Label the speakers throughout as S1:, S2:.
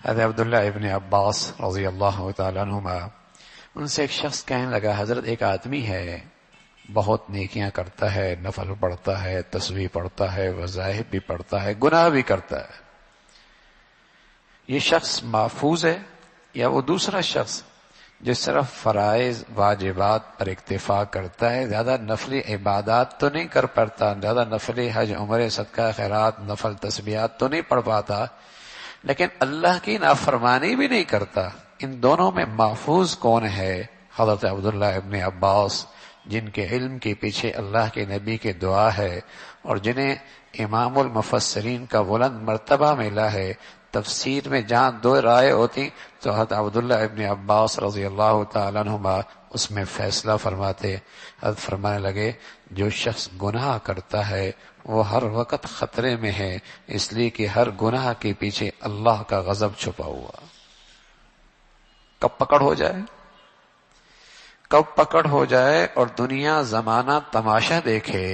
S1: حضرت عبداللہ ابن عباس رضی اللہ تعالیٰ عنہما، ان سے ایک شخص کہنے لگا، حضرت ایک آدمی ہے بہت نیکیاں کرتا ہے، نفل پڑھتا ہے، تسبیح پڑھتا ہے، وظائف بھی پڑھتا ہے، گناہ بھی کرتا ہے، یہ شخص محفوظ ہے یا وہ دوسرا شخص جو صرف فرائض واجبات پر اکتفا کرتا ہے، زیادہ نفلی عبادات تو نہیں کر پاتا، زیادہ نفلی حج عمرے صدقہ خیرات نفل تسبیحات تو نہیں پڑھ پاتا، لیکن اللہ کی نافرمانی بھی نہیں کرتا، ان دونوں میں محفوظ کون ہے؟ حضرت عبداللہ ابن عباس، جن کے علم کے پیچھے اللہ کے نبی کی دعا ہے اور جنہیں امام المفسرین کا بلند مرتبہ ملا ہے، تفسیر میں جہاں دو رائے ہوتی تو حضرت عبداللہ ابن عباس رضی اللہ تعالیٰ عنہما اس میں فیصلہ فرماتے۔ حضرت فرمانے لگے، جو شخص گناہ کرتا ہے وہ ہر وقت خطرے میں ہے، اس لیے کہ ہر گناہ کے پیچھے اللہ کا غضب چھپا ہوا۔ کب پکڑ ہو جائے، کب پکڑ ہو جائے اور دنیا زمانہ تماشا دیکھے،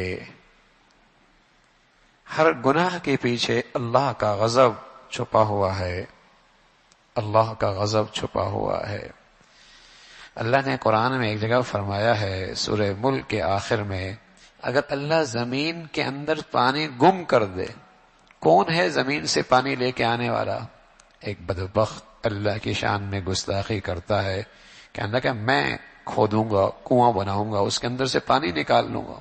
S1: ہر گناہ کے پیچھے اللہ کا غضب چھپا ہوا ہے، اللہ کا غضب چھپا ہوا ہے۔ اللہ نے قرآن میں ایک جگہ فرمایا ہے سورہ ملک کے آخر میں، اگر اللہ زمین کے اندر پانی گم کر دے، کون ہے زمین سے پانی لے کے آنے والا؟ ایک بدبخت اللہ کی شان میں گستاخی کرتا ہے کہ اللہ کہ میں کھودوں گا، کنواں بناؤں گا، اس کے اندر سے پانی نکال لوں گا۔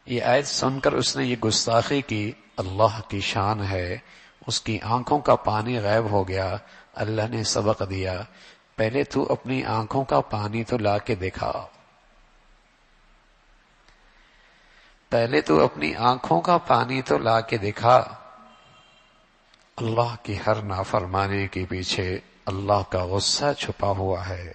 S1: یہ آیت سن کر اس نے یہ گستاخی کی، اللہ کی شان ہے، اس کی آنکھوں کا پانی غائب ہو گیا۔ اللہ نے سبق دیا، پہلے تو اپنی آنکھوں کا پانی تو لا کے دکھا، پہلے تو اپنی آنکھوں کا پانی تو لا کے دکھا۔ اللہ کی ہر نافرمانی کے پیچھے اللہ کا غصہ چھپا ہوا ہے۔